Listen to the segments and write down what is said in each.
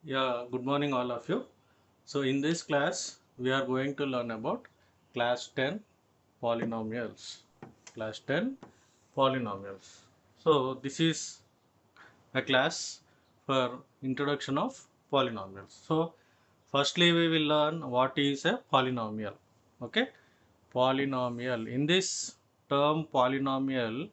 Yeah, good morning all of you. So in this class, we are going to learn about class 10 polynomials. Class 10 polynomials. So this is a class for introduction of polynomials. So firstly, we will learn what is a polynomial. Okay, polynomial. In this term polynomial,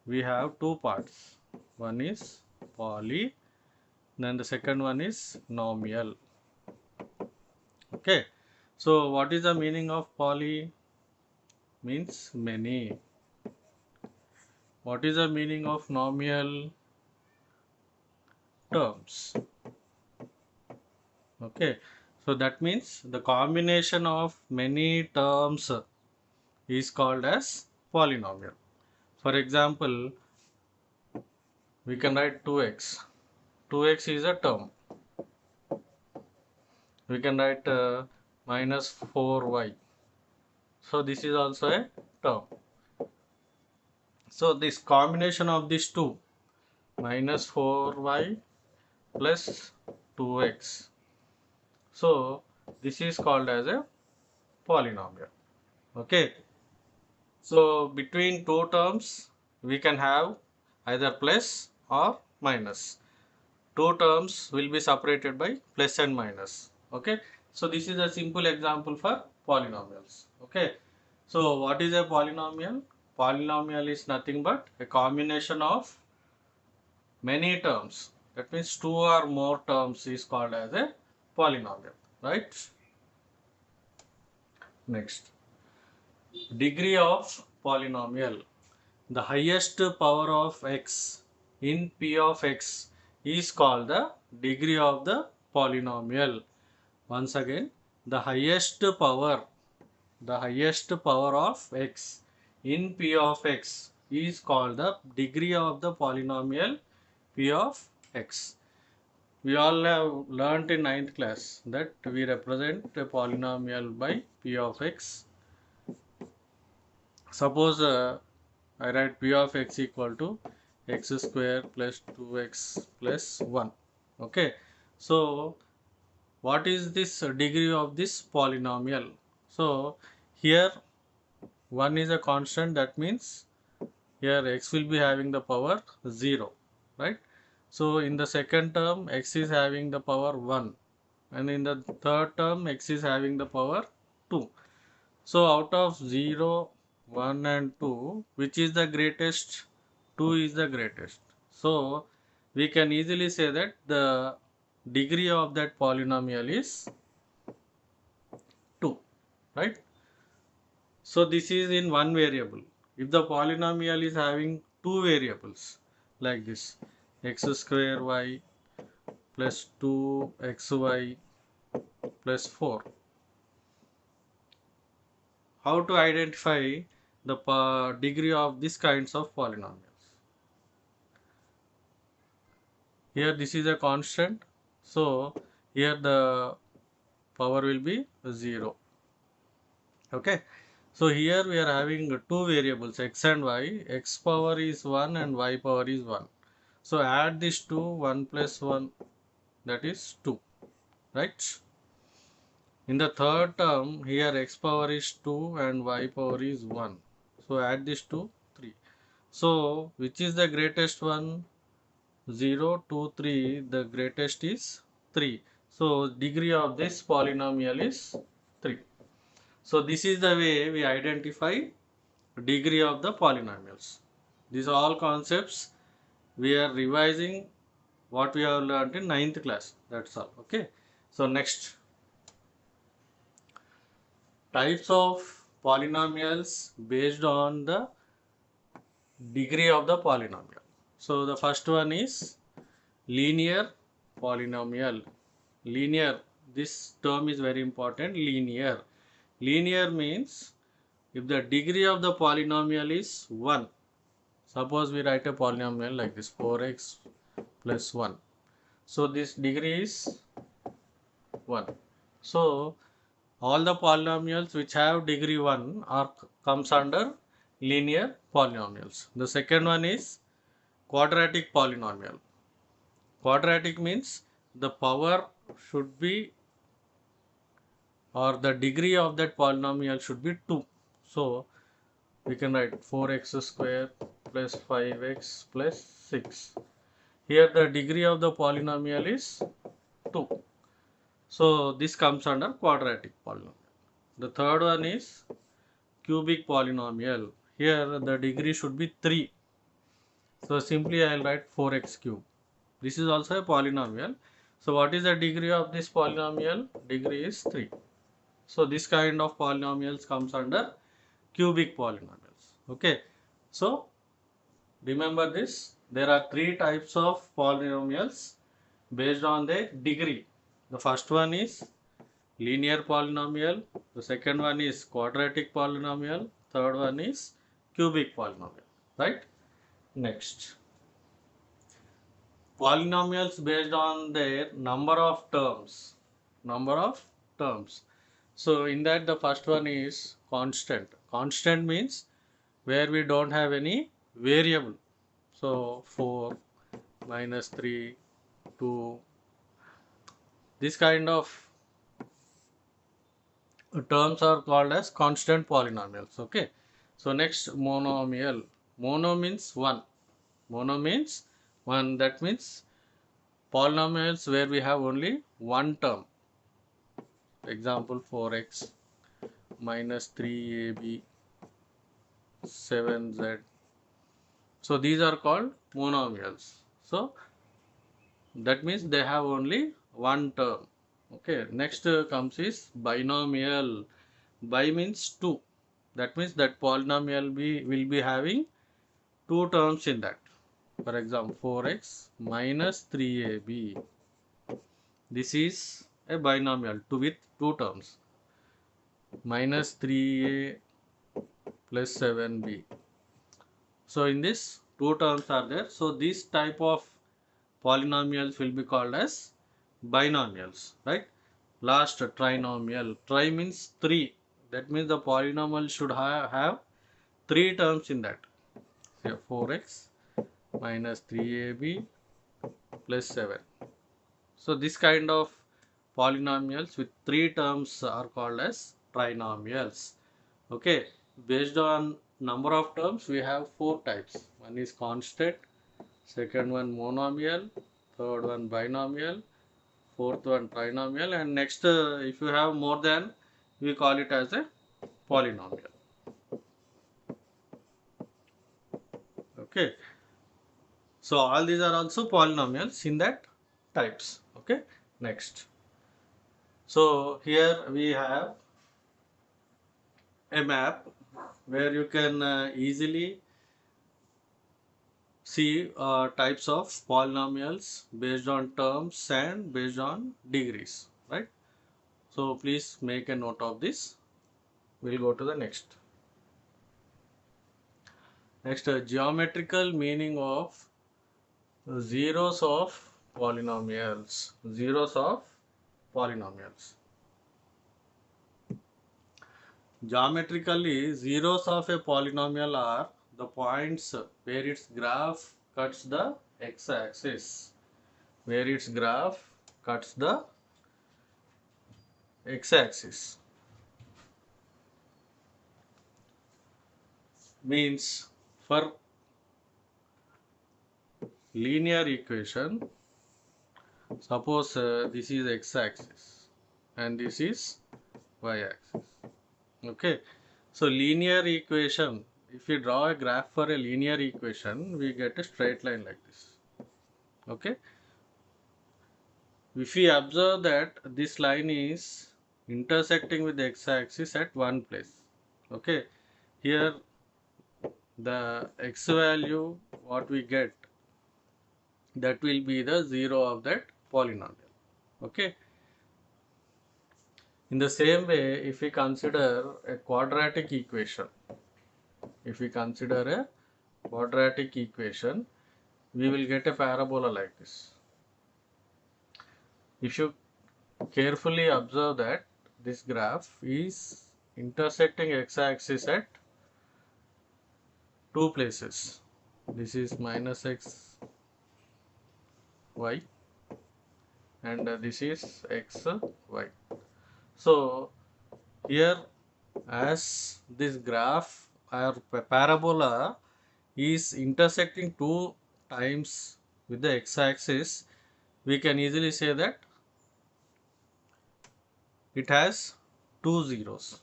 we have two parts. One is poly, then the second one is nomial. Okay, so what is the meaning of poly? Means many. What is the meaning of nomial? Terms. Okay, so that means the combination of many terms is called as polynomial. For example, we can write 2x. 2x is a term. We can write minus 4y. So this is also a term. So this combination of these two, minus 4y plus 2x. So this is called as a polynomial. Okay. So between two terms, we can have either plus or minus. Two terms will be separated by plus and minus. Okay. So this is a simple example for polynomials. Okay. So what is a polynomial? Polynomial is nothing but a combination of many terms. That means two or more terms is called as a polynomial, right? Next, degree of polynomial. The highest power of x in p of x is called the degree of the polynomial. Once again, the highest power of x in p of x is called the degree of the polynomial p of x. We all have learnt in ninth class that we represent a polynomial by p of x. Suppose I write p of x equal to x square plus 2x plus 1. Okay. So what is this degree of this polynomial? So here 1 is a constant, that means here x will be having the power 0, right? So in the second term x is having the power 1, and in the third term x is having the power 2. So out of 0, 1 and 2, which is the greatest? 2 is the greatest. So we can easily say that the degree of that polynomial is 2, right? So this is in one variable. If the polynomial is having two variables like this, x square y plus 2xy plus 4. How to identify the degree of these kinds of polynomials? Here this is a constant, so here the power will be 0. Okay, so here we are having two variables x and y. X power is 1 and y power is 1. So add these two, 1 plus 1, that is 2, right? In the third term, here x power is 2 and y power is 1. So add these two, 3. So which is the greatest one? 0, 2, 3. The greatest is 3. So degree of this polynomial is 3. So this is the way we identify degree of the polynomials. These are all concepts we are revising what we have learned in ninth class. That's all. Okay. So next, types of polynomials based on the degree of the polynomial. So the first one is linear polynomial. Linear, this term is very important. Linear. Linear means if the degree of the polynomial is 1, suppose we write a polynomial like this, 4x plus 1. So this degree is 1. So all the polynomials which have degree 1 are comes under linear polynomials. The second one is quadratic polynomial. Quadratic means the power should be, or the degree of that polynomial should be 2. So we can write 4x square plus 5x plus 6. Here the degree of the polynomial is 2. So this comes under quadratic polynomial. The third one is cubic polynomial. Here the degree should be 3. So simply I will write 4x cube. This is also a polynomial. So what is the degree of this polynomial? Degree is 3. So this kind of polynomials comes under cubic polynomials. Okay. So remember this. There are 3 types of polynomials based on their degree. The first one is linear polynomial. The second one is quadratic polynomial. Third one is cubic polynomial. Right? Next. Polynomials based on their number of terms. Number of terms. So in that the first one is constant. Constant means where we don't have any variable. So 4, minus 3, 2. This kind of terms are called as constant polynomials. Okay. So next, monomial. Mono means 1. Mono means 1. That means polynomials where we have only one term. Example 4x minus 3ab 7z. So these are called monomials. So that means they have only one term. Okay. Next comes is binomial. Bi means 2. That means that polynomial will be having two terms in that. For example, 4x minus 3ab. This is a binomial with two terms. Minus 3a plus 7b. So in this, two terms are there. So this type of polynomials will be called as binomials, right? Last, trinomial. Tri means 3. That means the polynomial should have 3 terms in that. Say 4x minus 3ab plus 7. So this kind of polynomials with 3 terms are called as trinomials. Okay, based on number of terms we have 4 types. One is constant, second one monomial, third one binomial, fourth one trinomial, and next if you have more than, we call it as a polynomial. Okay, so all these are also polynomials in that types. Okay, next. So here we have a map where you can easily see types of polynomials based on terms and based on degrees, right? So please make a note of this. We'll go to the next. Next, geometrical meaning of zeros of polynomials. Zeros of polynomials. Geometrically, zeros of a polynomial are the points where its graph cuts the x-axis. Where its graph cuts the x-axis. Means for linear equation, suppose this is x-axis and this is y-axis. Okay, so linear equation, if you draw a graph for a linear equation, we get a straight line like this. Okay, if we observe that this line is intersecting with the x-axis at one place. Okay, here the x value what we get, that will be the 0 of that polynomial. Okay, in the same way, if we consider a quadratic equation, if we consider a quadratic equation, we will get a parabola like this. If you carefully observe that this graph is intersecting x-axis at two places. This is minus x y and this is x, y. So here, as this graph or parabola is intersecting two times with the x-axis, we can easily say that it has two zeros.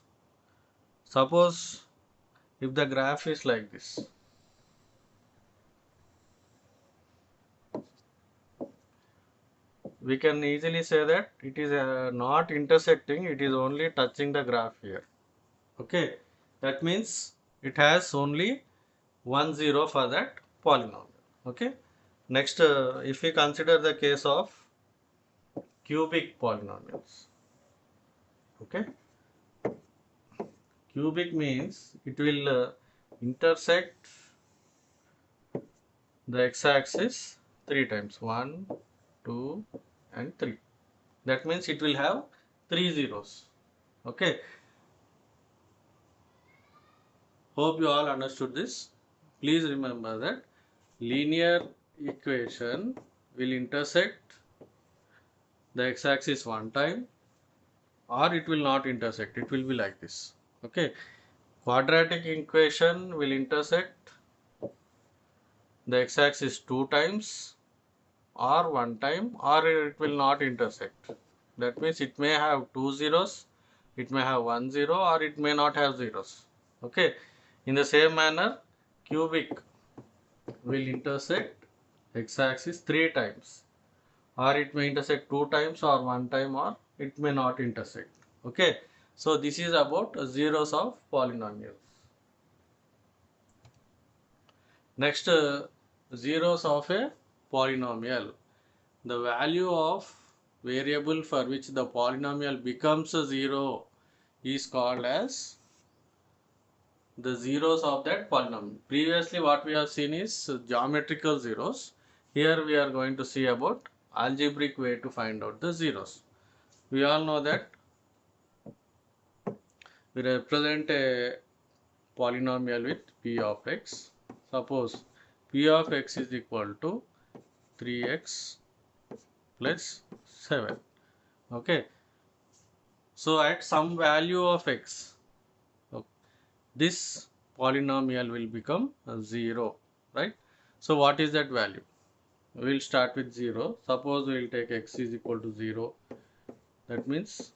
Suppose if the graph is like this, we can easily say that it is not intersecting, it is only touching the graph here. Okay, that means it has only 1 0 for that polynomial. Okay, next, if we consider the case of cubic polynomials. Okay, cubic means it will intersect the x-axis 3 times, 1, 2 and 3. That means it will have 3 zeros. Okay, hope you all understood this. Please remember that linear equation will intersect the x-axis one time, or it will not intersect, it will be like this. Okay, quadratic equation will intersect the x-axis two times or one time, or it will not intersect. That means it may have two zeros, it may have 1 0, or it may not have zeros. Okay, in the same manner cubic will intersect x-axis three times, or it may intersect two times or one time, or it may not intersect. Okay, so this is about zeros of polynomials. Next, zeros of a polynomial. The value of variable for which the polynomial becomes a zero is called as the zeros of that polynomial. Previously what we have seen is geometrical zeros. Here we are going to see about algebraic way to find out the zeros. We all know that we represent a polynomial with p of x. Suppose p of x is equal to 3x plus 7. Okay, so at some value of x, this polynomial will become a 0, right? So what is that value? We will start with 0. Suppose we will take x is equal to 0. That means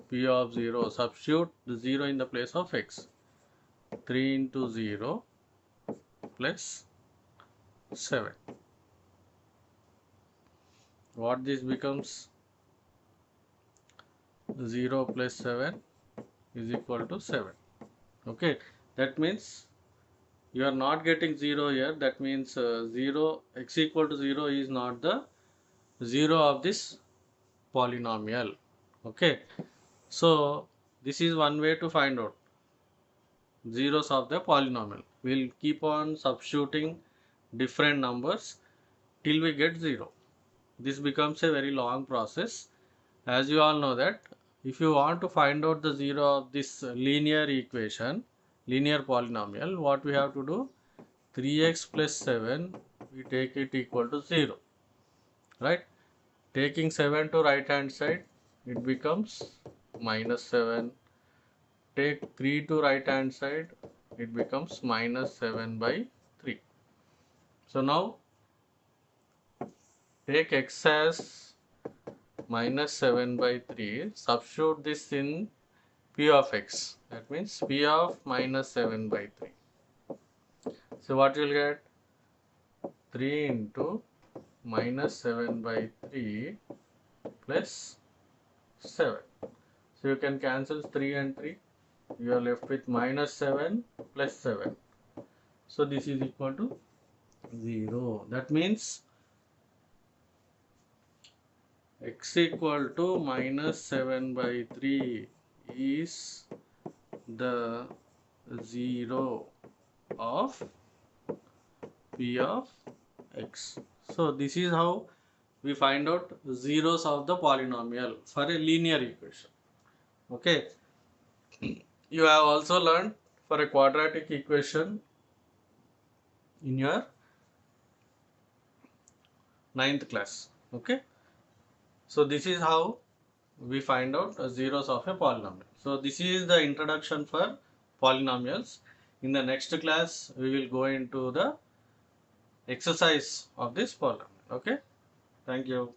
p of 0, substitute the 0 in the place of x. 3 into 0 plus 7. What this becomes? 0 plus 7 is equal to 7. Okay, that means you are not getting 0 here. That means 0 x equal to 0 is not the 0 of this polynomial. Okay, so this is one way to find out zeros of the polynomial. We'll keep on substituting different numbers till we get 0. This becomes a very long process. As you all know that if you want to find out the 0 of this linear equation, linear polynomial, what we have to do? 3x plus 7, we take it equal to 0, right? Taking 7 to right hand side, it becomes minus 7. Take 3 to right hand side, it becomes minus 7 by 3. So now take x as minus 7 by 3, substitute this in p of x. That means p of minus 7 by 3. So what you will get? 3 into minus 7 by 3 plus 7. So you can cancel 3 and 3. You are left with minus 7 plus 7. So this is equal to 0. That means x equal to minus 7 by 3 is the 0 of p of x. So this is how we find out zeros of the polynomial for a linear equation. Okay. You have also learned for a quadratic equation in your 9th class. Okay. So this is how we find out zeros of a polynomial. So this is the introduction for polynomials. In the next class, we will go into the exercise of this polynomial. Okay. Thank you.